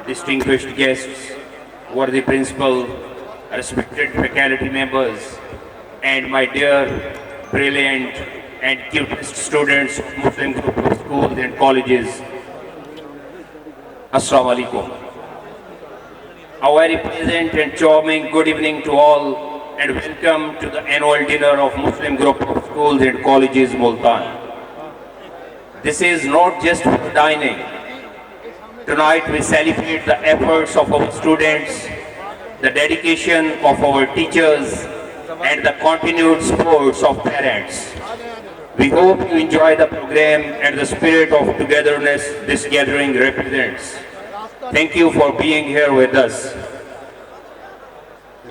distinguished guests, worthy principal, respected faculty members, and my dear, brilliant, and cutest students of Muslim group of schools and colleges. Assalamu alaikum. A very pleasant and charming good evening to all, and welcome to the annual dinner of Muslim group of schools and colleges, Multan. This is not just for dining. Tonight we celebrate the efforts of our students, the dedication of our teachers, and the continued support of parents. We hope you enjoy the program and the spirit of togetherness this gathering represents. Thank you for being here with us.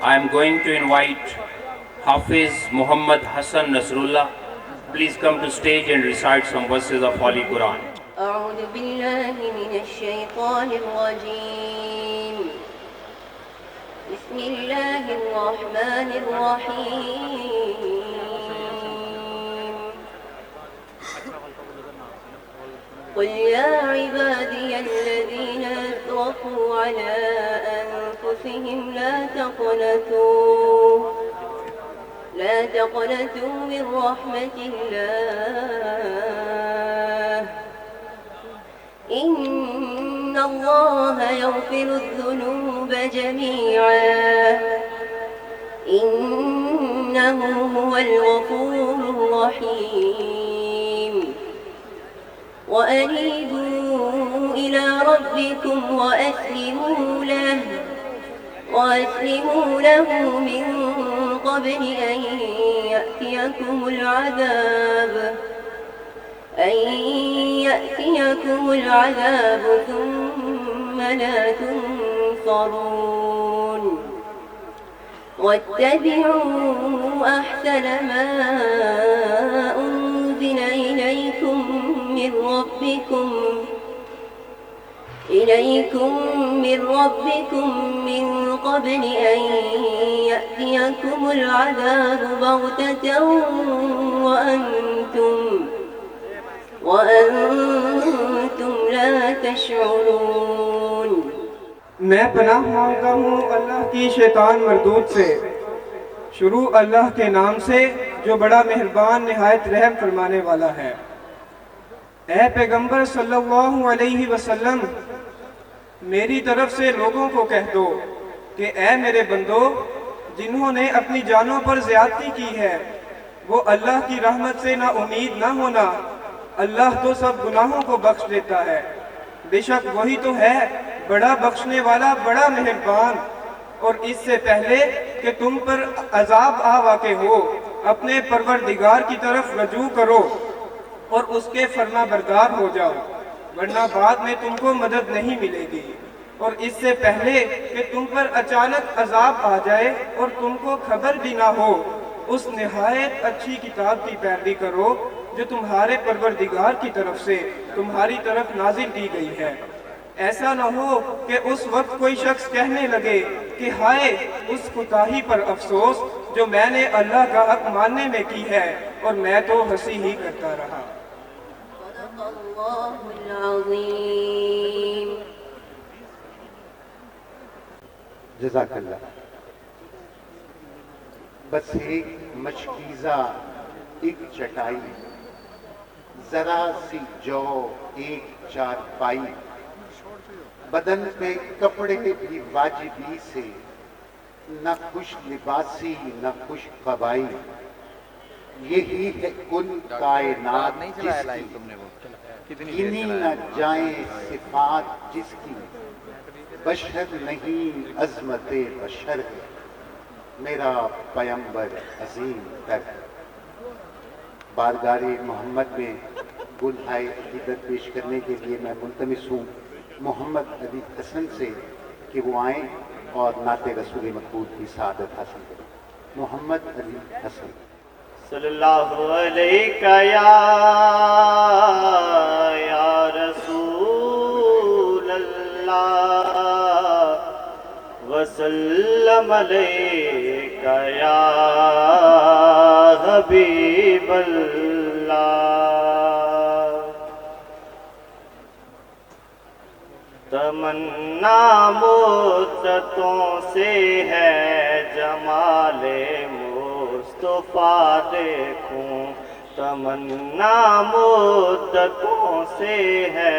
I am going to invite Hafiz Muhammad Hassan Nasrullah. Please come to stage and recite some verses of Holy Quran. أعوذ بالله من الشيطان الرجيم. بسم الله الرحمن الرحيم. قل يا عبادي الذين أسرفوا على أنفسهم لا تقنطوا من رحمة الله إن الله يغفر الذنوب جميعا إنه هو الغفور الرحيم. وأنيبوا إلى ربكم وأسلموا له من قبل أن يأتيكم العذاب ثم لا تنصرون. واتبعوا أحسن ما أنزل إليكم من ربكم من قبل أن يأتيكم العذاب بغتة وأنتم لا تشعرون. میں پناہ مانگتا ہوں اللہ کی شیطان مردود سے۔ شروع اللہ کے نام سے جو بڑا مہربان نہایت رحم فرمانے والا ہے۔ اے پیغمبر صلی اللہ علیہ وسلم، میری طرف سے لوگوں کو کہہ دو کہ اے میرے بندو، جنہوں نے اپنی جانوں پر زیادتی کی ہے وہ اللہ کی رحمت سے نا امید نہ ہونا، اللہ تو سب گناہوں کو بخش دیتا ہے، بے شک وہی تو ہے بڑا بخشنے والا، بڑا مہربان۔ اور اس سے پہلے کہ تم پر عذاب آ واقع ہو، اپنے پروردگار کی طرف رجوع کرو اور اس کے فرما بردار ہو جاؤ، ورنہ بعد میں تم کو مدد نہیں ملے گی۔ اور اس سے پہلے کہ تم پر اچانک عذاب آ جائے اور تم کو خبر بھی نہ ہو، اس نہایت اچھی کتاب کی پیروی کرو جو تمہارے پروردگار کی طرف سے تمہاری طرف نازل کی گئی ہے۔ ایسا نہ ہو کہ اس وقت کوئی شخص کہنے لگے کہ ہائے اس کوتاہی پر افسوس جو میں نے اللہ کا حق ماننے میں کی ہے اور میں تو ہنسی ہی کرتا رہا۔ صدق اللہ العظیم۔ جزاک اللہ۔ بس ایک مشکیزہ، ایک چٹائی، ذرا سی جو، ایک چارپائی، بدن پہ کپڑے بھی واجبی سے، نہ خوش لباسی نہ خوش قبائی، یہی ہے کل کائنات جس کی، گنی نہ جائیں صفات جس کی، بشر نہیں عظمت بشر ہے، میرا پیمبر عظیم تر۔ بارگاہ محمد میں گلہائے عقیدت پیش کرنے کے لیے میں ملتمس ہوں محمد علی حسن سے کہ وہ آئیں اور نعت رسول مقبول کی سعادت حاصل کریں۔ محمد علی حسن۔ صلی اللہ علیہ یا رسول اللہ وسلم علیہ یا حبیب اللہ۔ تمنا مدتوں سے ہے جمال مصطفیٰ دیکھوں، تمنا مدتوں سے ہے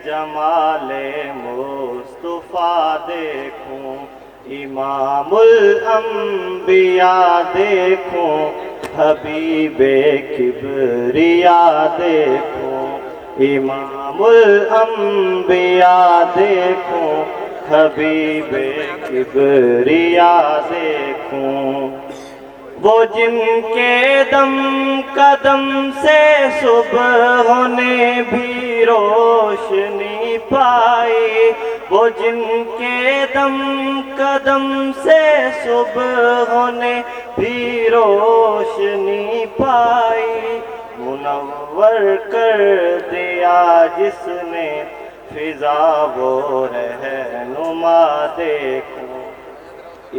جمال مصطفیٰ دیکھوں، امام الانبیاء دیکھوں، حبیب کبریا دیکھوں، امام الانبیاء دیکھوں، حبیب کبریا دیکھوں، وہ جن کے دم قدم سے صبح نے بھی روشنی پائی، وہ جن کے دم قدم سے صبح نے بھی روشنی پائی، منور کر دیا جس نے فضا وہ رہنما دیکھوں،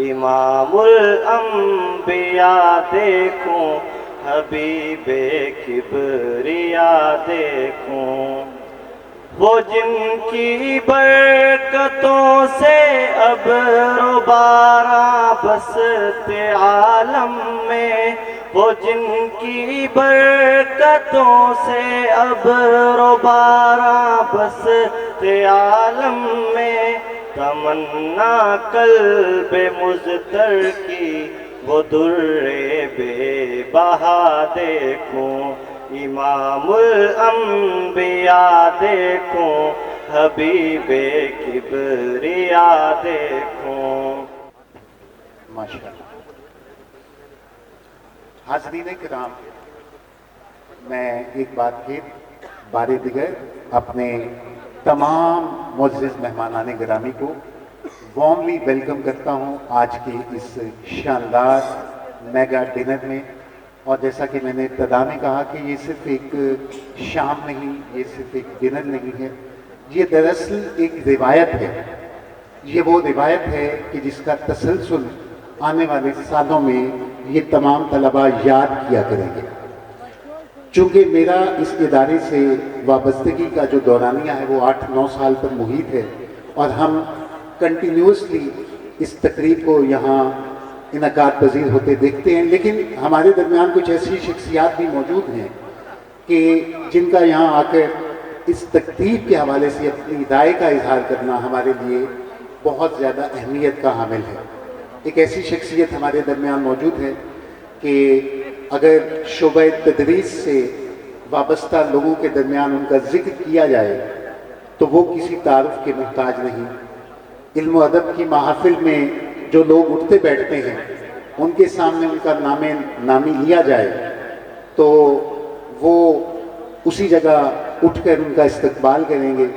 امام الانبیاء دیکھوں، حبیب کبریا دیکھوں، وہ جن کی برکتوں سے ابر و باراں برستے عالم میں، وہ جن کی برکتوں سے ابر و باراں برستے عالم میں، تمنا قلب مضطر کی وہ در بے بہا دیکھوں، امام الانبیاء دیکھوں، حبیب کبریا دیکھوں۔ ماشاءاللہ۔ حاضرین کرام، میں ایک بار پھر بار دیگر اپنے تمام معزز مہمانان گرامی کو وارملی ویلکم کرتا ہوں آج کے اس شاندار میگا ڈنر میں۔ اور جیسا کہ میں نے ابتدا میں کہا کہ یہ صرف ایک شام نہیں، یہ صرف ایک ڈنر نہیں ہے، یہ دراصل ایک روایت ہے۔ یہ وہ روایت ہے کہ جس کا تسلسل آنے والے سالوں میں یہ تمام طلباء یاد کیا کریں گے۔ چونکہ میرا اس ادارے سے وابستگی کا جو دورانیہ ہے وہ 8-9 سال پر محیط ہے، اور ہم کنٹینیوسلی اس تقریب کو یہاں انعقاد پذیر ہوتے دیکھتے ہیں، لیکن ہمارے درمیان کچھ ایسی شخصیات بھی موجود ہیں کہ جن کا یہاں آ کر اس تقریب کے حوالے سے اپنی رائے کا اظہار کرنا ہمارے لیے بہت زیادہ اہمیت کا حامل ہے۔ ایک ایسی شخصیت ہمارے درمیان موجود ہے کہ اگر شعبہ تدریس سے وابستہ لوگوں کے درمیان ان کا ذکر کیا جائے تو وہ کسی تعارف کے محتاج نہیں۔ علم و ادب کی محافل میں جو لوگ اٹھتے بیٹھتے ہیں ان کے سامنے ان کا نامی لیا جائے تو وہ اسی جگہ اٹھ کر ان کا استقبال کریں گے،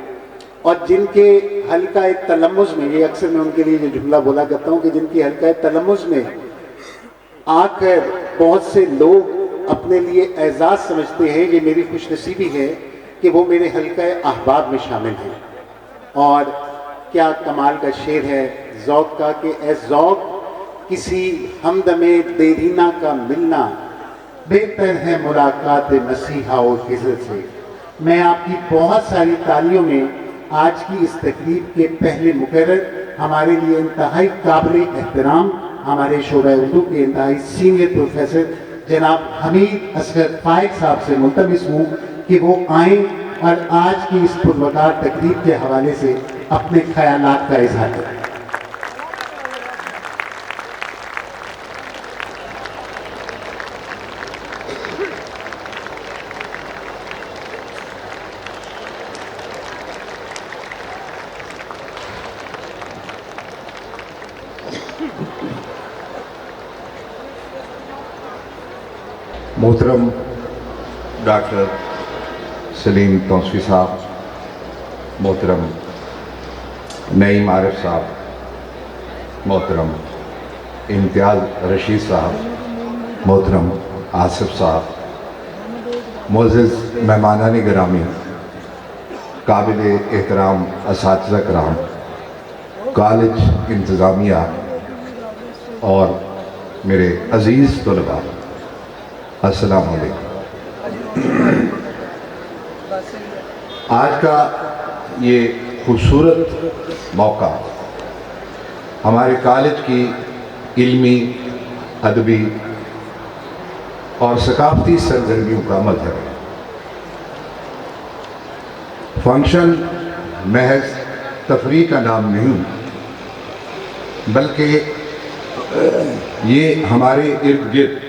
اور جن کے حلقہ تلمذ میں، یہ اکثر میں ان کے لیے یہ جملہ بولا کرتا ہوں کہ جن کی حلقہ تلمذ میں آ کر بہت سے لوگ اپنے لیے اعزاز سمجھتے ہیں، یہ میری خوش نصیبی ہے کہ وہ میرے حلقہ احباب میں شامل ہیں۔ اور کیا کمال کا شعر ہے ذوق کا کہ اے ذوق کسی ہمدم دیرینہ کا ملنا بہتر ہے ملاقات مسیحا و خضر سے۔ میں آپ کی بہت ساری تالیوں میں آج کی اس تقریب کے پہلے مقرر ہمارے لیے انتہائی قابل احترام ہمارے شعبہ اردو کے انتہائی سینئر پروفیسر جناب حمید اصغر فائق صاحب سے ملتمس ہوں کہ وہ آئیں اور آج کی اس پروکار تقریب کے حوالے سے اپنے خیالات کا اظہار کریں۔ محترم ڈاکٹر سلیم توسفی صاحب، محترم نعیم عارف صاحب، محترم امتیاز رشید صاحب، محترم آصف صاحب، معزز مہمانان گرامی، قابل احترام اساتذہ کرام، کالج انتظامیہ اور میرے عزیز طلباء، السلام علیکم۔ آج کا یہ خوبصورت موقع ہمارے کالج کی علمی، ادبی اور ثقافتی سرگرمیوں کا مظہر ہے۔ فنکشن محض تفریح کا نام نہیں بلکہ یہ ہمارے ارد گرد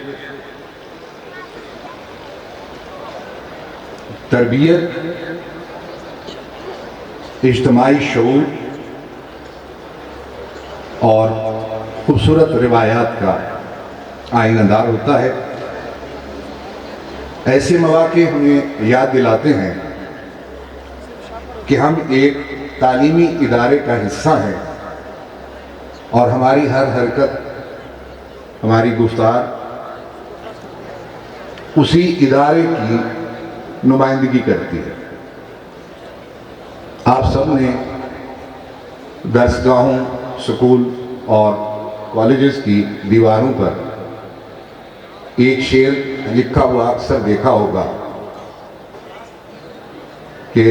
تربیت، اجتماعی شعور اور خوبصورت روایات کا آئینہ دار ہوتا ہے۔ ایسے مواقع ہمیں یاد دلاتے ہیں کہ ہم ایک تعلیمی ادارے کا حصہ ہیں اور ہماری ہر حرکت، ہماری گفتار اسی ادارے کی نمائندگی کرتی ہے۔ آپ سب نے درسگاہوں، سکول اور کالجز کی دیواروں پر ایک شعر لکھا ہوا اکثر دیکھا ہوگا کہ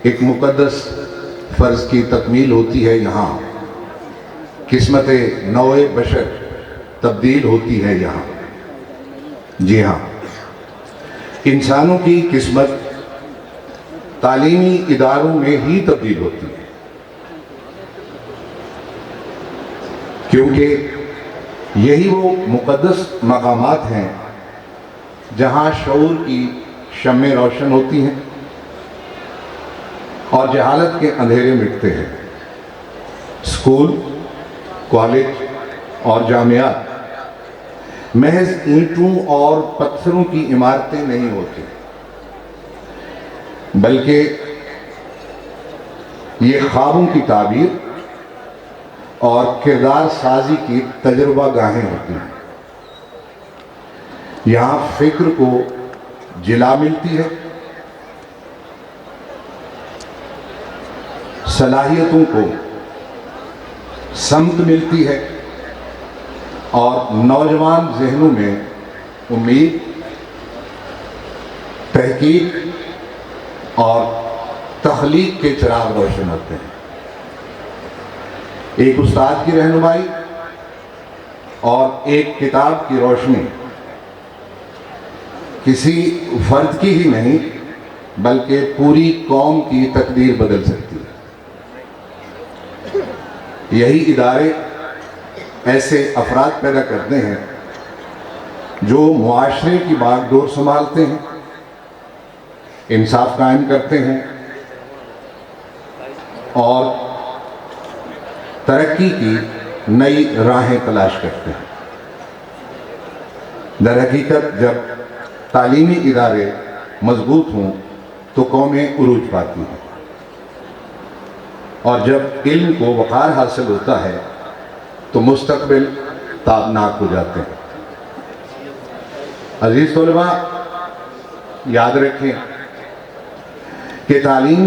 ایک مقدس فرض کی تکمیل ہوتی ہے یہاں، قسمت نوع بشر تبدیل ہوتی ہے یہاں۔ جی ہاں، انسانوں کی قسمت تعلیمی اداروں میں ہی تبدیل ہوتی ہے، کیونکہ یہی وہ مقدس مقامات ہیں جہاں شعور کی شمعیں روشن ہوتی ہیں اور جہالت کے اندھیرے مٹتے ہیں۔ اسکول، کالج اور جامعات محض اینٹوں اور پتھروں کی عمارتیں نہیں ہوتی، بلکہ یہ خوابوں کی تعبیر اور کردار سازی کی تجربہ گاہیں ہوتی ہیں۔ یہاں فکر کو جلا ملتی ہے، صلاحیتوں کو سمت ملتی ہے اور نوجوان ذہنوں میں امید، تحقیق اور تخلیق کے چراغ روشن ہوتے ہیں۔ ایک استاد کی رہنمائی اور ایک کتاب کی روشنی کسی فرد کی ہی نہیں بلکہ پوری قوم کی تقدیر بدل سکتی ہے۔ یہی ادارے ایسے افراد پیدا کرتے ہیں جو معاشرے کی باغ ڈور سنبھالتے ہیں، انصاف قائم کرتے ہیں اور ترقی کی نئی راہیں تلاش کرتے ہیں۔ در حقیقت جب تعلیمی ادارے مضبوط ہوں تو قومیں عروج پاتی ہیں، اور جب علم کو وقار حاصل ہوتا ہے تو مستقبل تابناک ہو جاتے ہیں۔ عزیز طلباء، یاد رکھیں کہ تعلیم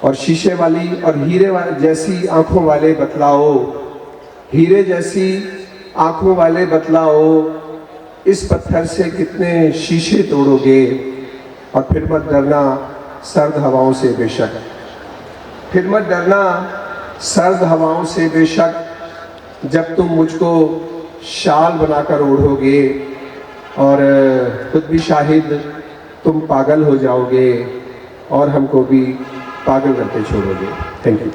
اور شیشے والی اور ہیرے جیسی آنکھوں والے بتلاؤ، ہیرے جیسی آنکھوں والے بتلاؤ، اس پتھر سے کتنے شیشے توڑو گے، اور پھر مت ڈرنا سرد ہواؤں سے بے شک، پھر مت ڈرنا سرد ہواؤں سے بے شک، جب تم مجھ کو شال بنا کر اوڑھو گے اور خود بھی شاہد تم پاگل ہو جاؤ گے اور ہم کو بھی پاگل کرتے چھوڑو گے۔ Thank you.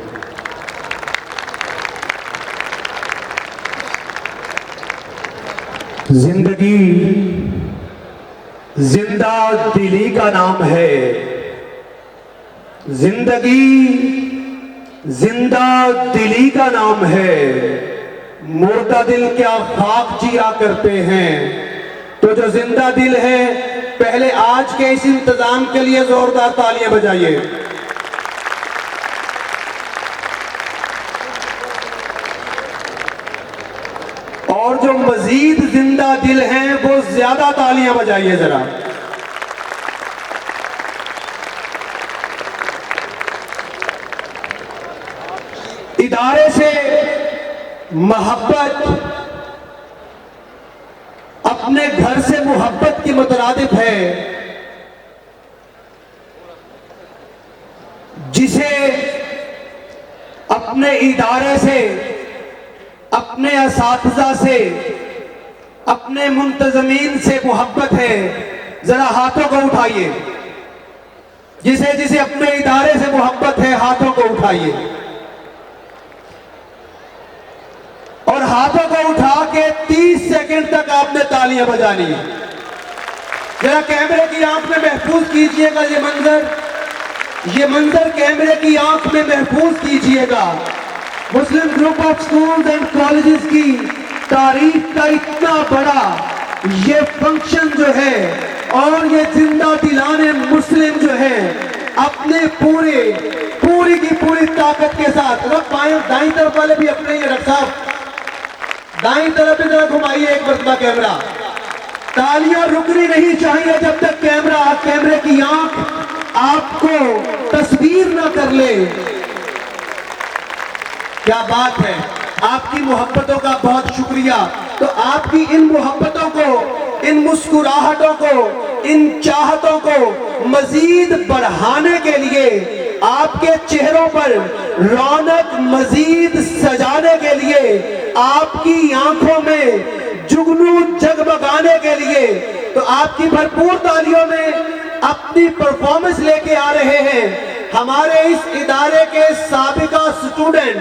زندگی زندہ دلی کا نام ہے، زندگی زندہ دلی کا نام ہے، مردہ دل کیا خاک جیا کرتے ہیں، تو جو زندہ دل ہے پہلے آج کے اس انتظام کے لیے زوردار تالیاں بجائیے۔ اور جو مزید زندہ دل ہیں وہ زیادہ تالیاں بجائیے ذرا۔ ادارے سے محبت اپنے گھر سے محبت کی مترادف ہے، جسے اپنے ادارے سے، اپنے اساتذہ سے، اپنے منتظمین سے محبت ہے، ذرا ہاتھوں کو اٹھائیے۔ جسے اپنے ادارے سے محبت ہے ہاتھوں کو اٹھائیے، اور ہاتھوں کو اٹھا کے 30 سیکنڈ تک آپ نے تالیاں بجانی ہے۔ ذرا کیمرے کی آنکھ میں محفوظ کیجئے گا یہ منظر کیمرے کی آنکھ میں محفوظ کیجئے گا۔ Muslim group of schools and colleges کی تاریخ کا اتنا بڑا یہ فنکشن جو ہے، اور یہ زندہ دلان مسلم جو ہے، اپنے پوری کی پوری طاقت کے ساتھ، دائیں طرف والے بھی اپنے یہ رکھ صاحب دائیں طرف بھی ذرا گھمائیے ایک مرتبہ کیمرہ۔ تالیاں رکنی نہیں چاہیے جب تک کیمرے کی آنکھ آپ کو تصویر نہ کر لے۔ کیا بات ہے، آپ کی محبتوں کا بہت شکریہ۔ تو آپ کی ان محبتوں کو، ان مسکراہٹوں کو، ان چاہتوں کو مزید بڑھانے کے لیے، آپ کے چہروں پر رونق مزید سجانے کے لیے، آپ کی آنکھوں میں جگنو جگمگانے کے لیے، تو آپ کی بھرپور تالیوں میں اپنی پرفارمنس لے کے آ رہے ہیں ہمارے اس ادارے کے سابقہ سٹوڈنٹ،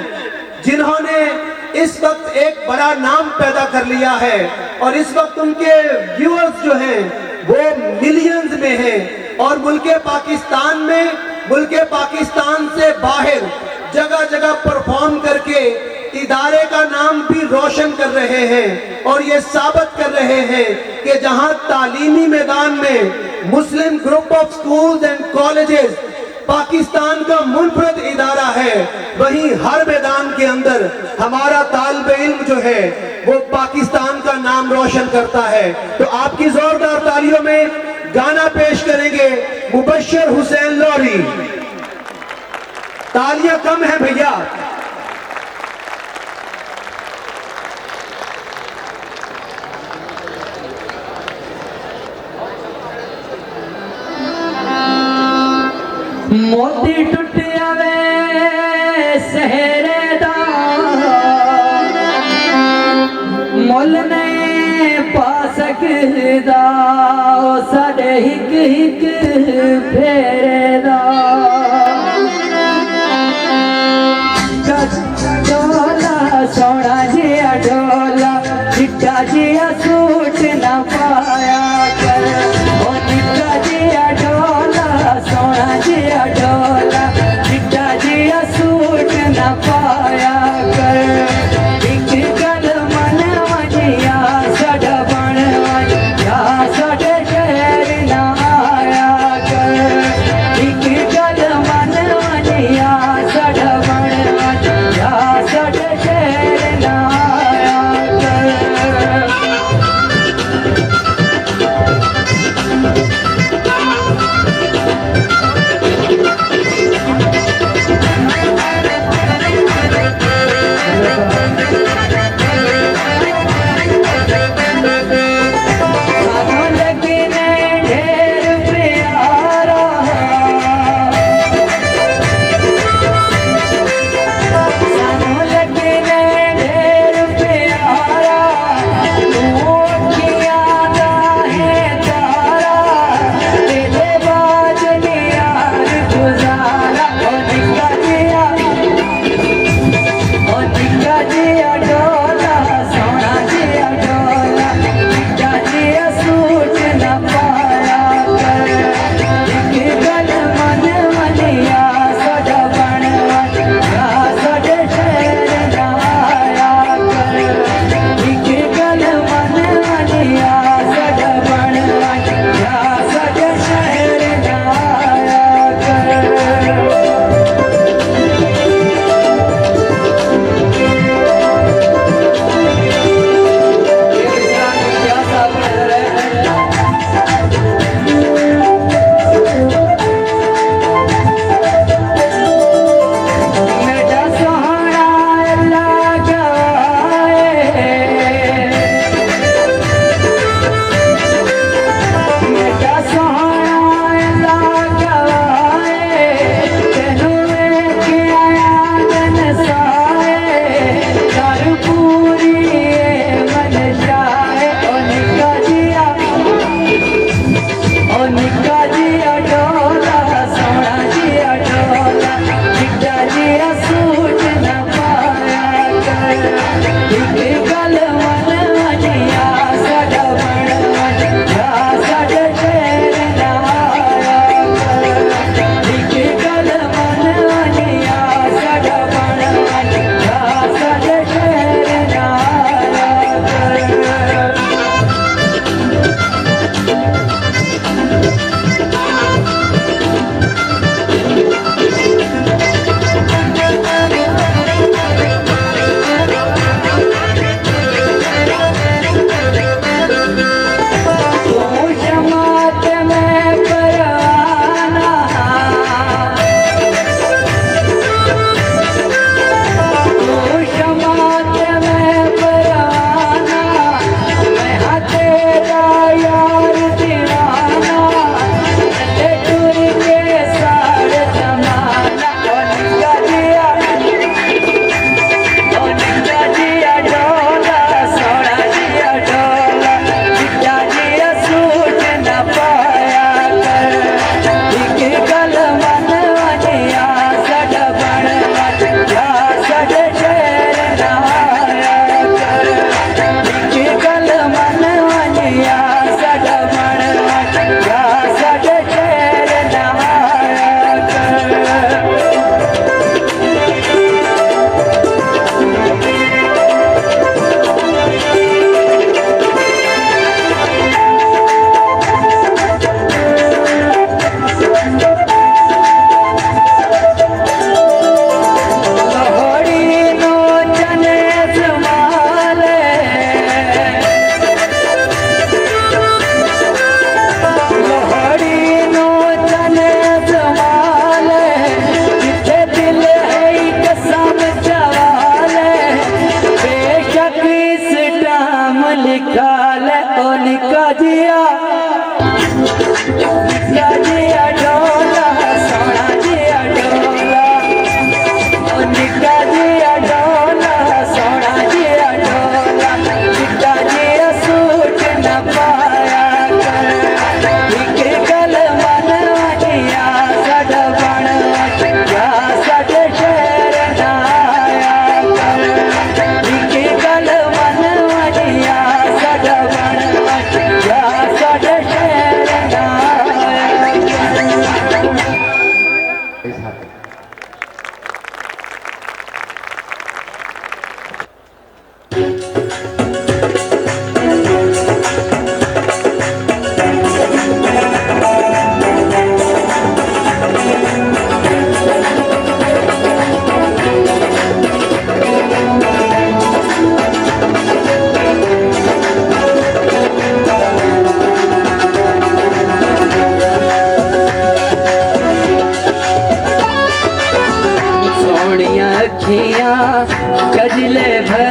جنہوں نے اس وقت ایک بڑا نام پیدا کر لیا ہے، اور اس وقت ان کے ویورز جو ہیں وہ ملینز میں ہیں، اور ملک پاکستان سے باہر جگہ جگہ پرفارم کر کے ادارے کا نام بھی روشن کر رہے ہیں، اور یہ ثابت کر رہے ہیں کہ جہاں تعلیمی میدان میں Muslim group of schools and colleges Pakistan کا منفرد ادارہ ہے، وہیں ہر میدان کے اندر ہمارا طالب علم جو ہے وہ پاکستان کا نام روشن کرتا ہے۔ تو آپ کی زوردار تالیوں میں گانا پیش کریں گے مبشر حسین لوری۔ تالیاں کم ہیں بھیا۔ موتی ٹوٹیا وے سہرے دا مول نہیں پا سکدا ساڈے ہک ہک پھیرے دا ڈولا سونا جیا ڈولا چٹا جیا سوٹ نہ پایا کر، او چٹا جیا ڈولا سونا جیا ڈولا چٹا جیا سوٹ نہ پایا کر، ایک گل من وجیا ساڈا بن وج یا ساڈے شہر نہ آیا کر،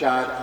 4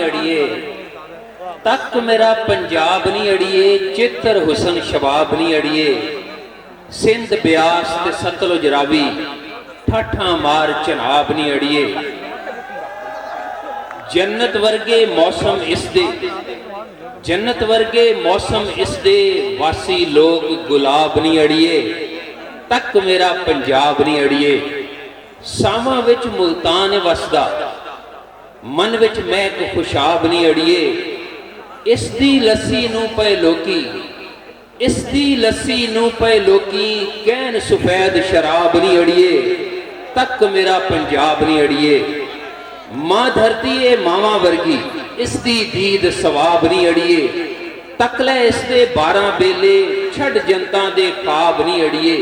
ਨਹੀਂ ਅੜੀਏ, ਤੱਕ ਮੇਰਾ ਪੰਜਾਬ ਨਹੀਂ ਅੜੀਏ, ਚਿੱਤਰ ਹੁਸਨ ਸ਼ਬਾਬ ਨਹੀਂ ਅੜੀਏ, ਸਿੰਧ ਬਿਆਸ ਤੇ ਸਤਲੁਜ ਰਾਵੀ, ਠਾਠਾਂ ਮਾਰ ਚਨਾਬ ਨਹੀਂ ਅੜੀਏ। ਜੰਨਤ ਵਰਗੇ ਮੌਸਮ ਇਸ ਦੇ, ਜੰਨਤ ਵਰਗੇ ਮੌਸਮ ਇਸ ਦੇ, ਵਾਸੀ ਲੋਕ ਗੁਲਾਬ ਨਹੀਂ ਅੜੀਏ, ਤੱਕ ਮੇਰਾ ਪੰਜਾਬ ਨਹੀਂ ਅੜੀਏ। ਸਾਵਾਂ ਵਿੱਚ ਮੁਲਤਾਨ ਵਸਦਾ, ਮਨ ਵਿੱਚ ਮਹਿਕ ਖੁਸ਼ਾਬ ਨਹੀਂ ਅੜੀਏ। ਇਸ ਦੀ ਲੱਸੀ ਨੂੰ ਪਏ ਲੋਕੀ, ਇਸ ਦੀ ਲੱਸੀ ਨੂੰ ਪਏ ਲੋਕੀ, ਕਹਿਣ ਸਫੈਦ ਸ਼ਰਾਬ ਨਹੀਂ ਅੜੀਏ, ਤੱਕ ਮੇਰਾ ਪੰਜਾਬ ਨਹੀਂ ਅੜੀਏ। ਮਾਂ ਧਰਤੀ ਏ ਮਾਵਾਂ ਵਰਗੀ, ਇਸ ਦੀ ਦੀਦ ਸਵਾਬ ਨਹੀਂ ਅੜੀਏ, ਤੱਕ ਲੈ ਇਸ ਦੇ 12 ਬੇਲੇ, ਛੱਡ ਜਨਤਾ ਦੇ ਖਾਬ ਨਹੀਂ ਅੜੀਏ।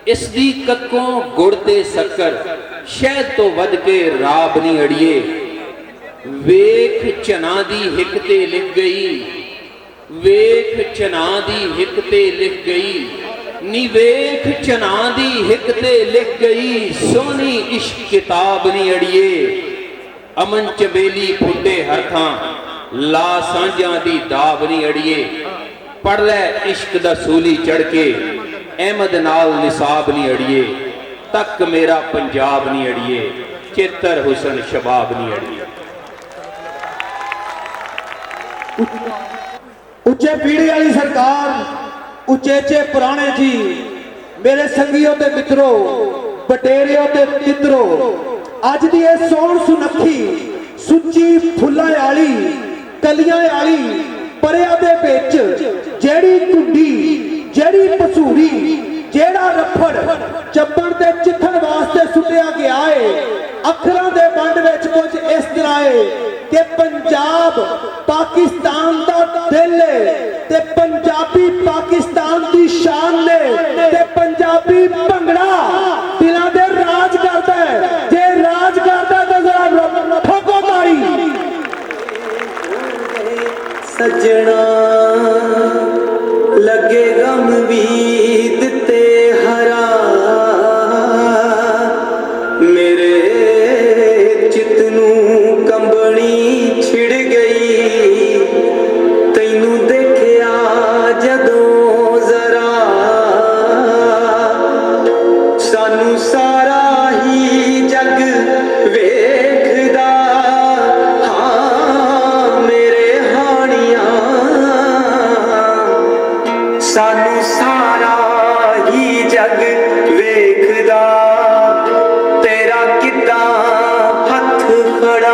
ਇਸ ਦੀ ਕੱਕੋਂ ਗੁੜ ਤੇ ਸ਼ੱਕਰ, ਸ਼ਹਿਦ ਤੋਂ ਵੱਧ ਕੇ ਰਾਬ ਨਹੀਂ ਅੜੀਏ। ਵੇਖ ਚਨਾ ਦੀ ਹਿੱਕ ਤੇ ਲਿਖ ਗਈ, ਵੇਖ ਚਨਾ ਦੀ ਹਿੱਕ ਤੇ ਲਿਖ ਗਈ, ਨੀ ਵੇਖ ਚਨਾ ਦੀ ਹਿੱਕ ਤੇ ਲਿਖ ਗਈ, ਸੋਹਣੀ ਇਸ਼ਕ ਕਿਤਾਬ ਨਹੀਂ ਅੜੀਏ। ਅਮਨ ਚਬੇਲੀ ਫੁੱਟੇ ਹਰ ਥਾਂ, ਲਾ ਸਾਂਝਾਂ ਦੀ ਦਾਬ ਨਹੀਂ ਅੜੀਏ। ਪੜ ਲੈ ਇਸ਼ਕ ਦਾ ਸੂਲੀ ਚੜ ਕੇ, ਅਹਿਮਦ ਨਾਲ ਨਿਸਾਬ ਨਹੀਂ ਅੜੀਏ, ਤੱਕ ਮੇਰਾ ਪੰਜਾਬ ਨਹੀਂ ਅੜੀਏ, ਚਿੱਤਰ ਹੁਸਨ ਸ਼ਬਾਬ ਨਹੀਂ ਅੜੀਏ। ਉੱਚੇ ਪੀੜੀ ਵਾਲੀ ਸਰਕਾਰ, ਉਚੇਚੇ ਪੁਰਾਣੇ ਜੀ, ਮੇਰੇ ਸੰਗੀਓ ਤੇ ਮਿੱਤਰੋ, ਬਟੇਰਿਓ ਤੇ ਤਿੱਤਰੋ, ਅੱਜ ਦੀ ਇਹ ਸੋਹਣ ਸੁਨੱਖੀ ਸੁੱਚੀ ਫੁੱਲਾਂ ਵਾਲੀ ਕਲੀਆਂ ਵਾਲੀ ਪਰਿਆਂ ਦੇ ਵਿੱਚ ਜਿਹੜੀ ਕੁੰਡੀ, ਜਿਹੜੀ ਪਸੂਰੀ, ਜਿਹੜਾ ਰੱਫੜ ਚੱਬਣ ਤੇ ਚਿੱਥਣ ਵਾਸਤੇ ਸੁੱਟਿਆ ਗਿਆ ਏ। ਅੱਖਰਾਂ ਦੇ ਵੰਡ ਵਿੱਚ ਕੁਝ ਇਸ ਤਰ੍ਹਾਂ ਏ ਕਿ ਪੰਜਾਬ ਪਾਕਿਸਤਾਨ ਦਾ ਦਿਲ ਏ ਤੇ ਪੰਜਾਬੀ ਪਾਕਿਸਤਾਨ ਦੀ ਸ਼ਾਨ ਨੇ, ਤੇ ਪੰਜਾਬੀ ਭੰਗੜਾ ਦਿਲਾਂ ਦੇ ਰਾਜ ਕਰਦਾ ਹੈ। ਜੇ ਰਾਜ ਕਰਦਾ ਤਾਂ ਜ਼ਰਾ ਠੋਕੋ ਤਾੜੀ। ਸੱਜਣਾ ਲੱਗੇ ਗਮ ਵੀਤ ਤੇ ਹਰਾ, ਮੇਰੇ ਚਿੱਤ ਨੂੰ ਕੰਬਣੀ ਛਿੜ ਗਈ, ਤੈਨੂੰ ਦੇਖਿਆ ਜਦੋਂ ਜ਼ਰਾ, ਸਾਨੂੰ ਸਾਰਾ ਹੀ ਜਗ ਵੇਖਦਾ, ਹਾਂ ਮੇਰੇ ਹਾਣੀਆਂ, ਸਾਨੂੰ ਸਾਰਾ ਹੀ ਜਗ ਵੇਖਦਾ, ਤੇਰਾ ਕਿੱਦਾਂ ਹੱਥ ਫੜਾਂ।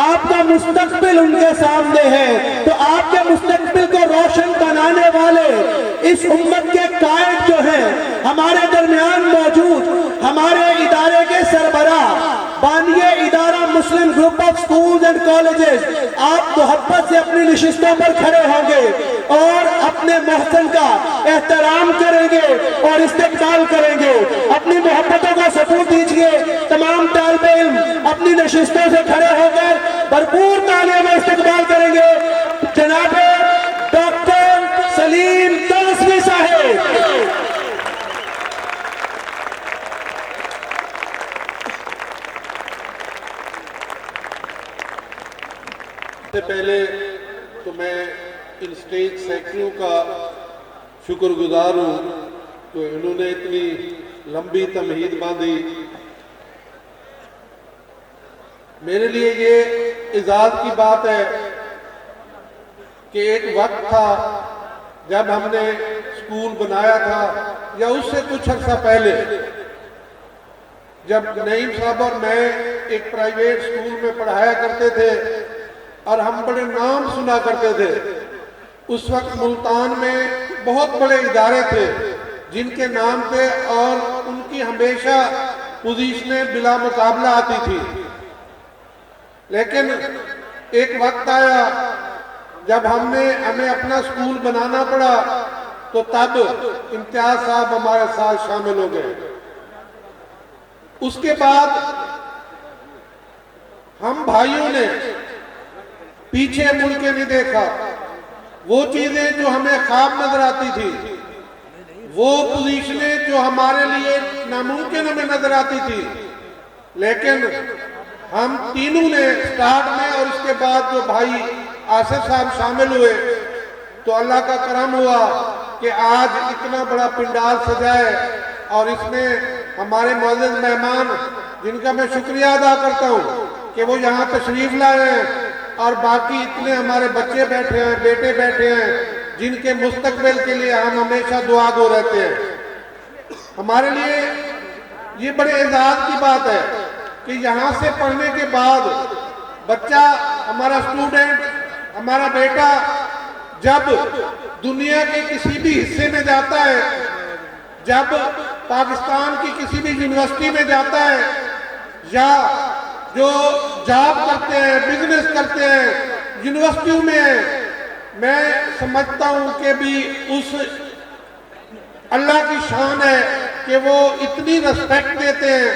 آپ کا مستقبل ان کے سامنے ہے، تو آپ کے مستقبل کو روشن بنانے والے اس امت کے قائد جو ہیں ہمارے درمیان موجود، ہمارے ادارے کے سربراہ بانیے ادارہ Muslim group of schools and colleges, آپ محبت سے اپنی نشستوں پر کھڑے ہوں گے اور اپنے محسن کا احترام کریں گے اور استقبال کریں گے. اپنی محبتوں کا ثبوت دیجئے. تمام طالب علم اپنی نشستوں سے کھڑے ہو کر بھرپور تالیوں میں استقبال کریں گے جناب ڈاکٹر سلیم طاسوی صاحب. سے پہلے تو میں ان اسٹیج سیکرٹریوں کا شکر گزار ہوں کہ انہوں نے اتنی لمبی تمہید باندھی. میرے لیے یہ اعزاز کی بات ہے کہ ایک وقت تھا جب ہم نے اسکول بنایا تھا، یا اس سے کچھ عرصہ پہلے جب نعیم صاحب اور میں ایک پرائیویٹ اسکول میں پڑھایا کرتے تھے اور ہم بڑے نام سنا کرتے تھے. اس وقت ملتان میں بہت بڑے ادارے تھے جن کے نام تھے اور ان کی ہمیشہ پوزیشنیں بلا مقابلہ آتی تھی. لیکن ایک وقت آیا جب ہمیں اپنا اسکول بنانا پڑا، تو تب امتیاز صاحب ہمارے ساتھ شامل ہو گئے. اس کے بعد ہم بھائیوں نے پیچھے مڑ کے نہیں دیکھا. وہ چیزیں جو ہمیں خواب نظر آتی تھی، وہ پوزیشنیں جو ہمارے لیے ناممکن ہمیں نظر آتی تھی، لیکن ہم تینوں نے سٹارٹ میں اور اس کے بعد جو بھائی آصف صاحب شامل ہوئے تو اللہ کا کرم ہوا کہ آج اتنا بڑا پنڈال سجا ہے. اور اس میں ہمارے معزز مہمان جن کا میں شکریہ ادا کرتا ہوں کہ وہ یہاں تشریف لائے ہیں، اور باقی اتنے ہمارے بچے بیٹھے ہیں، بیٹے بیٹھے ہیں جن کے مستقبل کے لیے ہم ہمیشہ دعا گو رہتے ہیں. ہمارے لیے یہ بڑے اعزاز کی بات ہے کہ یہاں سے پڑھنے کے بعد بچہ، ہمارا اسٹوڈنٹ، ہمارا بیٹا جب دنیا کے کسی بھی حصے میں جاتا ہے، جب پاکستان کی کسی بھی یونیورسٹی میں جاتا ہے، یا جو جاب کرتے ہیں، بزنس کرتے ہیں، یونیورسٹیوں میں ہیں، میں سمجھتا ہوں کہ بھی اس اللہ کی شان ہے کہ وہ اتنی رسپیکٹ دیتے ہیں.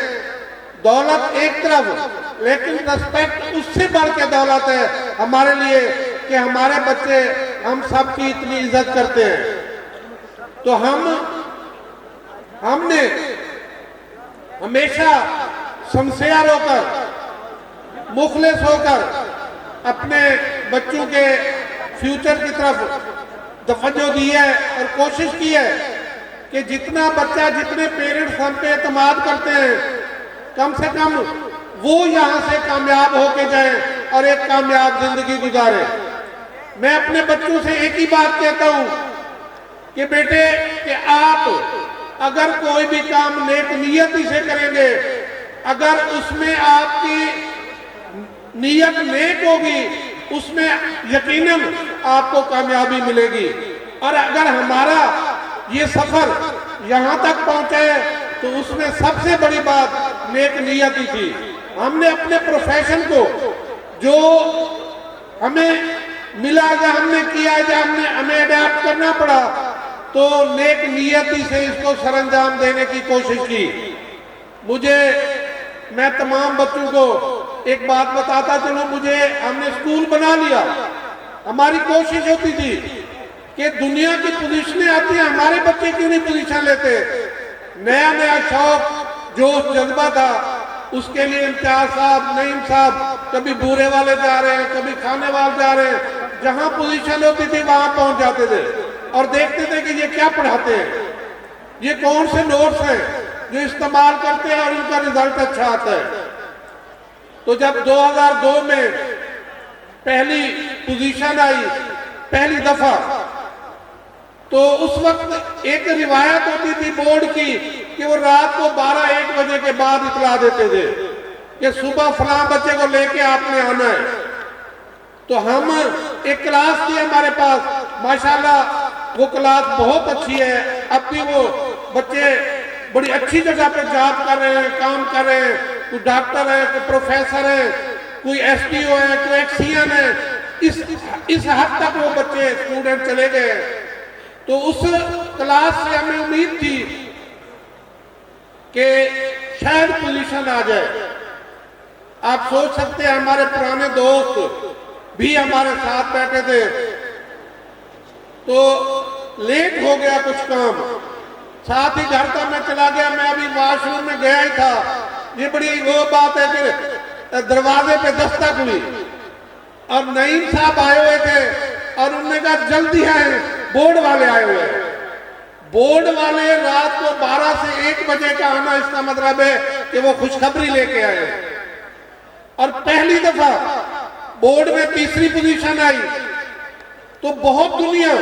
دولت ایک طرف، لیکن رسپیکٹ اس سے بڑھ کے دولت ہے ہمارے لیے کہ ہمارے بچے ہم سب کی اتنی عزت کرتے ہیں. تو ہم نے ہمیشہ سنسیئر ہو کر، مخلص ہو کر اپنے بچوں کے فیوچر کی طرف توجہ دی ہے اور کوشش کی ہے کہ جتنا بچہ، جتنے پیرنٹس ہم پہ اعتماد کرتے ہیں، کم سے کم وہ یہاں سے کامیاب ہو کے جائیں اور ایک کامیاب زندگی گزاریں. میں اپنے بچوں سے ایک ہی بات کہتا ہوں کہ بیٹے، کہ آپ اگر کوئی بھی کام نیک نیتی سے کریں گے، اگر اس میں آپ کی نیت نیک ہوگی، اس میں یقیناً آپ کو کامیابی ملے گی. اور اگر ہمارا یہ سفر یہاں تک پہنچا ہے تو اس میں سب سے بڑی بات نیک نیتی تھی. ہم نے اپنے پروفیشن کو جو ہمیں ملا، یا ہم نے کیا، یا ہمیں اڈاپٹ کرنا پڑا، تو نیک نیتی سے اس کو سر انجام دینے کی کوشش کی. میں تمام بچوں کو ایک بات بتاتا چلوں، ہم نے اسکول بنا لیا. ہماری کوشش ہوتی تھی کہ دنیا کی پوزیشنیں آتی ہیں، ہمارے بچے کیوں نہیں پوزیشن لیتے. نیا نیا شوق، جوش، جذبہ تھا. اس کے لیے امتیاز صاحب، نعیم صاحب کبھی بورے والے جا رہے ہیں، کبھی کھانے والے جا رہے ہیں. جہاں پوزیشن ہوتی تھی وہاں پہنچ جاتے تھے اور دیکھتے تھے کہ یہ کیا پڑھاتے ہیں، یہ کون سے نوٹس ہیں جو استعمال کرتے ہیں اور ان کا رزلٹ اچھا آتا ہے. تو جب 2002 میں پہلی پوزیشن آئی، پہلی دفعہ، تو اس وقت ایک روایت ہوتی تھی بورڈ کی کہ وہ رات کو 12-1 بجے کے بعد اطلاع دیتے تھے. کہ صبح فلاں بچے کو لے کے آپ نے آنا ہے. تو ہم ایک کلاس تھی ہمارے پاس, ماشاءاللہ وہ کلاس بہت اچھی ہے. اب بھی وہ بچے بڑی اچھی جگہ پہ جاب کر رہے ہیں, کام کر رہے ہیں. کوئی ڈاکٹر ہے, کوئی پروفیسر ہے, کوئی ایس ٹی او ہے, کوئی ایک سی ایم ہے. اس حد تک وہ بچے اسٹوڈنٹ چلے گئے. تو اس کلاس سے ہمیں امید تھی کہ شاید پوزیشن آ جائے. آپ سوچ سکتے ہیں ہمارے پرانے دوست بھی ہمارے ساتھ بیٹھے تھے, تو لیٹ ہو گیا کچھ کام, ساتھ ہی گھر کا میں چلا گیا. میں ابھی واش روم میں گیا ہی تھا. یہ بڑی وہ بات ہے کہ دروازے پہ دستک ہوئی اور نعیم صاحب آئے ہوئے تھے اور انہوں نے کہا جلدی آئیں, بورڈ والے آئے ہوئے ہیں. بورڈ والے رات کو 12 سے 1 بجے کا آنا, اس کا مطلب ہے کہ وہ خوشخبری لے کے آئے. اور پہلی دفعہ بورڈ میں تیسری پوزیشن آئی تو بہت دنیا,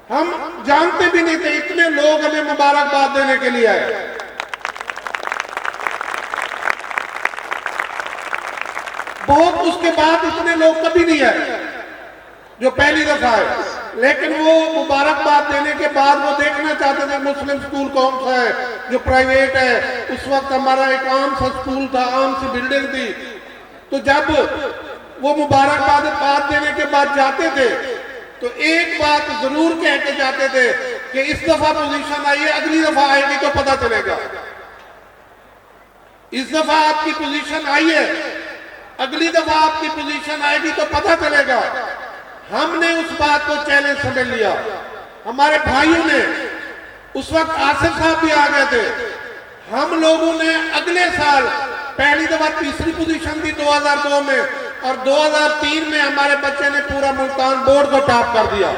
ہم جانتے بھی نہیں تھے اتنے لوگ ہمیں مبارکباد دینے کے لیے آئے. بہت اس کے بعد اتنے لوگ کبھی نہیں آئے جو پہلی دفعہ آئے. لیکن وہ مبارکباد دینے کے بعد وہ دیکھنا چاہتے تھے مسلم سکول کون سا ہے جو پرائیویٹ ہے. اس وقت ہمارا ایک عام سا سکول تھا, عام سی بلڈنگ تھی. تو جب وہ مبارکباد دینے کے بعد جاتے تھے تو ایک بات ضرور کہہ کے جاتے تھے کہ اس دفعہ پوزیشن آئی ہے, اگلی دفعہ آئے گی تو پتہ چلے گا. اس دفعہ آپ کی پوزیشن آئی ہے, اگلی دفعہ آپ کی پوزیشن آئے گی تو پتہ چلے گا. ہم نے اس بات کو چیلنج سمجھ لیا. ہمارے بھائیوں نے, اس وقت آصف صاحب بھی آ گئے تھے, ہم لوگوں نے اگلے سال پہلی دفعہ تیسری پوزیشن دی 2002 میں, اور 2003 میں ہمارے بچے نے پورا ملتان بورڈ کو ٹاپ کر دیا.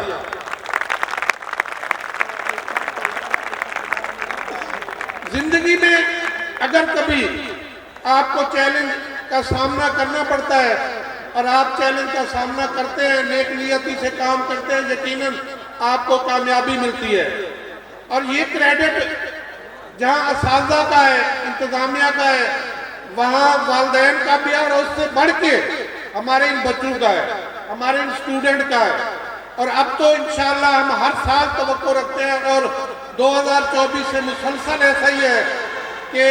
زندگی میں اگر کبھی آپ کو چیلنج کا سامنا کرنا پڑتا ہے اور آپ چیلنج کا سامنا کرتے ہیں, نیک نیتی سے کام کرتے ہیں, یقیناً آپ کو کامیابی ملتی ہے. اور یہ کریڈٹ جہاں اساتذہ کا ہے, انتظامیہ کا ہے, وہاں والدین کا بھی ہے, اور اس سے بڑھ کے ہمارے ان بچوں کا ہے, ہمارے ان اسٹوڈنٹ کا ہے. اور اب تو انشاءاللہ ہم ہر سال توقع رکھتے ہیں, اور 2024 سے مسلسل ایسا ہی ہے کہ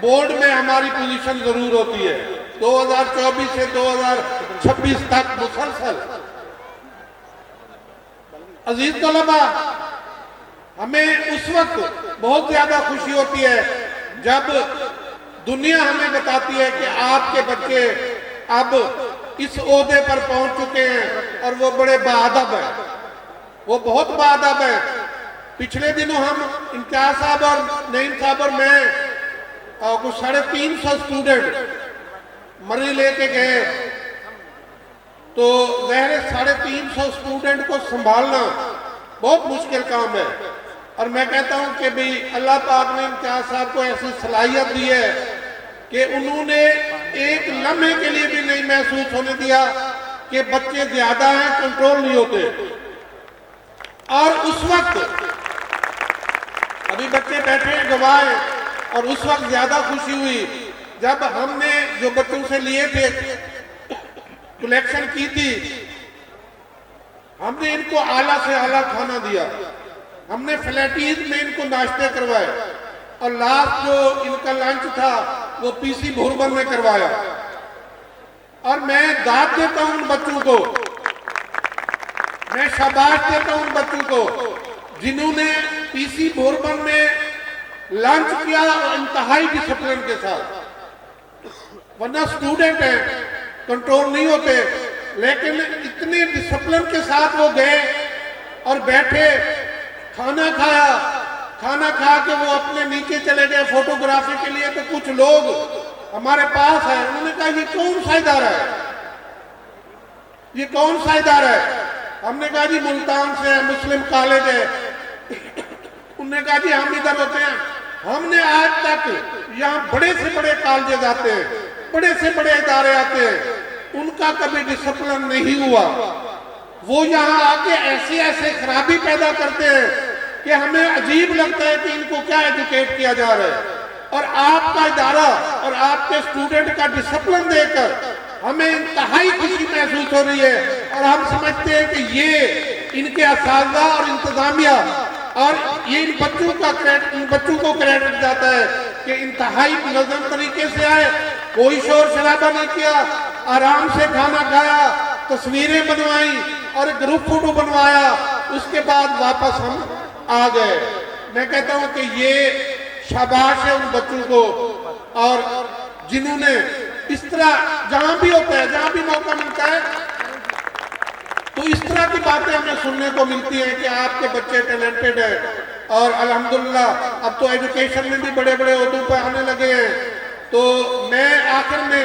بورڈ میں ہماری پوزیشن ضرور ہوتی ہے. 2024 سے 2026 تک مسلسل. عزیز طلبہ, ہمیں اس وقت بہت زیادہ خوشی ہوتی ہے جب دنیا ہمیں بتاتی ہے کہ آپ کے بچے اب اس عہدے پر پہنچ چکے ہیں اور وہ بڑے باادب ہیں, وہ بہت باادب ہیں. پچھلے دنوں ہم امتیاز صاحب اور نعیم صاحب اور میں کچھ 350 اسٹوڈنٹ مری لے کے گئے. تو ظاہر 350 اسٹوڈنٹ کو سنبھالنا بہت مشکل کام ہے. اور میں کہتا ہوں کہ بھی اللہ پاک نے امتیاز صاحب کو ایسی صلاحیت دی ہے کہ انہوں نے ایک لمحے کے لیے بھی نہیں محسوس ہونے دیا کہ بچے زیادہ ہیں, کنٹرول نہیں ہوتے. اور اس وقت ابھی بچے بیٹھے ہیں گواہ ہیں, اور اس وقت زیادہ خوشی ہوئی جب ہم نے جو بچوں سے لیے تھے کلیکشن کی تھی, ہم نے ان کو اعلیٰ سے اعلیٰ کھانا دیا. ہم نے فلیٹیز میں ان کو ناشتے کروائے, اور لاسٹ جو ان کا لنچ تھا وہ پی سی بھوربن میں کروایا. اور میں داد دیتا ہوں ان بچوں کو, میں شاباش دیتا ہوں ان بچوں کو جنہوں نے پی سی بھوربن میں لنچ کیا انتہائی ڈسپلن کے ساتھ. ورنہ اسٹوڈنٹ ہیں, کنٹرول نہیں ہوتے, لیکن اتنے ڈسپلن کے ساتھ وہ گئے اور بیٹھے, کھانا کھایا, کھانا کھا کے وہ اپنے نیچے چلے گئے فوٹوگرافی کے لیے. تو کچھ لوگ ہمارے پاس ہیں, انہوں نے کہا یہ کون سا ادارہ ہے, یہ کون سا ادارہ ہے؟ ہم نے کہا جی ملتان سے ہے, مسلم کالج ہے. انہوں نے کہا جی ہم ادھر ہوتے ہیں. ہم نے آج تک یہاں بڑے سے بڑے کالجز آتے ہیں, بڑے سے بڑے ادارے آتے ہیں, ان کا کبھی ڈسپلن نہیں ہوا. وہ یہاں آکے ایسے خرابی پیدا کرتے ہیں کہ ہمیں عجیب لگتا ہے کہ ان کو کیا ایڈوکیٹ کیا جا رہا ہے. اور آپ کا ادارہ اور آپ کے اسٹوڈنٹ کا ڈسپلن دیکھ کر ہمیں انتہائی خوشی محسوس ہو رہی ہے، اور ہم سمجھتے ہیں کہ یہ ان کے اساتذہ اور انتظامیہ اور یہ ان بچوں کو کریڈٹ جاتا ہے کہ انتہائی منظم طریقے سے آئے، کوئی شور شرابہ نہیں کیا، آرام سے کھانا کھایا، تصویریں بنوائیں اور گروپ فوٹو بنوایا، اس کے بعد واپس ہم آ گئے۔ میں کہتا ہوں کہ یہ شاباش ہے ان بچوں کو، اور جنہوں نے اس طرح جہاں بھی ہوتا ہے، جہاں بھی موقع ملتا ہے تو اس طرح کی باتیں ہمیں سننے کو ملتی ہیں کہ آپ کے بچے ٹیلنٹڈ ہیں، اور الحمدللہ اب تو ایجوکیشن میں بھی بڑے بڑے عہدوں پہ آنے لگے ہیں۔ تو میں آخر میں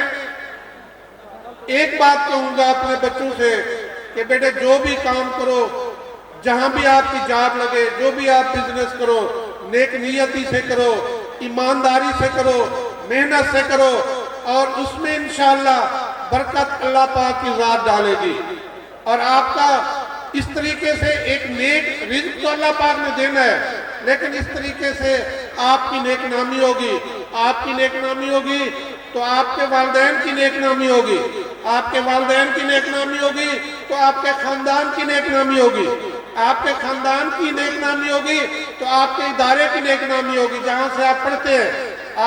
ایک بات کہوں گا اپنے بچوں سے کہ بیٹے جو بھی کام کرو، جہاں بھی آپ کی جاب لگے، جو بھی آپ بزنس کرو، نیک نیتی سے کرو، ایمانداری سے کرو، محنت سے کرو، اور اس میں انشاءاللہ برکت اللہ پاک کی ذات ڈالے گی، اور آپ کا اس طریقے سے ایک نیک رزق تو اللہ پاک نے دینا ہے، لیکن اس طریقے سے آپ کی نیک نامی ہوگی، آپ کی نیک نامی ہوگی تو آپ کے والدین کی نیک نامی ہوگی، آپ کے والدین کی نیک نامی ہوگی تو آپ کے خاندان کی نیک نامی ہوگی، آپ کے خاندان کی نیک نامی ہوگی تو آپ کے ادارے کی نیک نامی ہوگی جہاں سے آپ پڑھتے ہیں،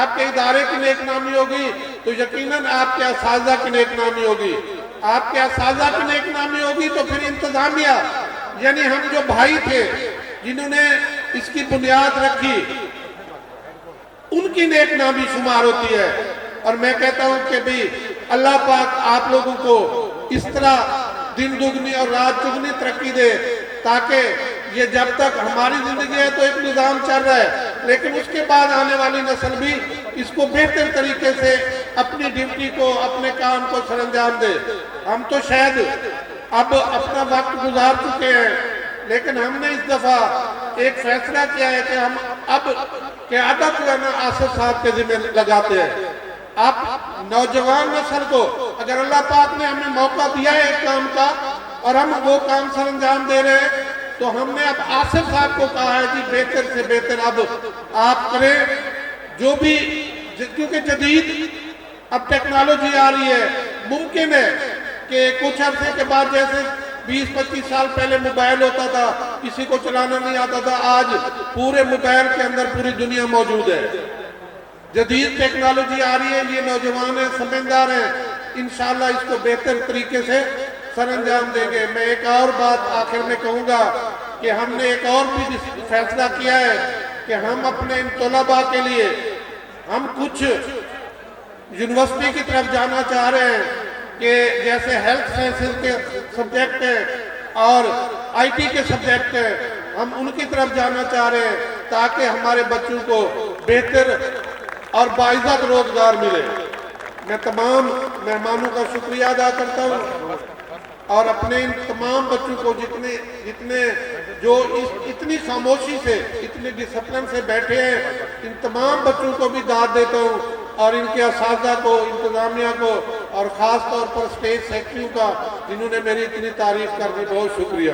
آپ کے ادارے کی نیک نامی ہوگی تو یقیناً آپ کے اساتذہ کی نیک نامی ہوگی، آپ کے اساتذہ کی نیک نامی ہوگی تو پھر انتظامیہ، یعنی ہم جو بھائی تھے جنہوں نے اس کی بنیاد رکھی، ان کی نیک نامی شمار ہوتی ہے۔ اور میں کہتا ہوں کہ بھی اللہ پاک آپ لوگوں کو اس طرح دن دگنی اور رات چگنی ترقی دے، تاکہ یہ جب تک ہماری زندگی ہے تو ایک نظام چل رہا ہے، لیکن اس کے بعد آنے والی نسل بھی اس کو بہتر طریقے سے اپنی ڈیوٹی کو، اپنے کام کو سر انجام دے۔ ہم تو شاید اب اپنا وقت گزار چکے ہیں، لیکن ہم نے اس دفعہ ایک فیصلہ کیا ہے کہ ہم اب قیادت جو ہے نا آصف صاحب کے ذمہ لگاتے ہیں۔ اب نوجوان نسل کو اگر اللہ پاک نے ہمیں موقع دیا ہے ایک کام کا اور ہم وہ کام سر انجام دے رہے ہیں، تو ہم نے اب آصف صاحب کو کہا ہے کہ بہتر سے بہتر اب آپ کریں، جو بھی، کیونکہ جدید اب ٹیکنالوجی آ رہی ہے، ممکن ہے کہ کچھ عرصے کے بعد جیسے 20-25 سال پہلے موبائل ہوتا تھا، کسی کو چلانا نہیں آتا تھا، آج پورے موبائل کے اندر پوری دنیا موجود ہے، جدید ٹیکنالوجی آ رہی ہے، یہ نوجوان ہیں، سمجھدار ہیں، انشاءاللہ اس کو بہتر طریقے سے سر انجام دیں گے۔ میں ایک اور بات آخر میں کہوں گا کہ ہم نے ایک اور بھی فیصلہ کیا ہے کہ ہم اپنے ان طلباء کے لیے ہم کچھ یونیورسٹی کی طرف جانا چاہ رہے ہیں کہ جیسے ہیلتھ سائنسز کے سبجیکٹ ہیں اور آئی ٹی کے سبجیکٹ ہیں، ہم ان کی طرف جانا چاہ رہے ہیں تاکہ ہمارے بچوں کو بہتر اور باعزت روزگار ملے۔ میں تمام مہمانوں کا شکریہ ادا کرتا ہوں، اور اپنے ان تمام بچوں کو جتنے جو اتنی خاموشی سے، اتنے ڈسپلن سے بیٹھے ہیں، ان تمام بچوں کو بھی داد دیتا ہوں، اور ان کے اساتذہ کو، انتظامیہ کو، اور خاص طور پر اسٹیج سیکرٹریوں کا جنہوں نے میری اتنی تعریف کر دی، بہت شکریہ۔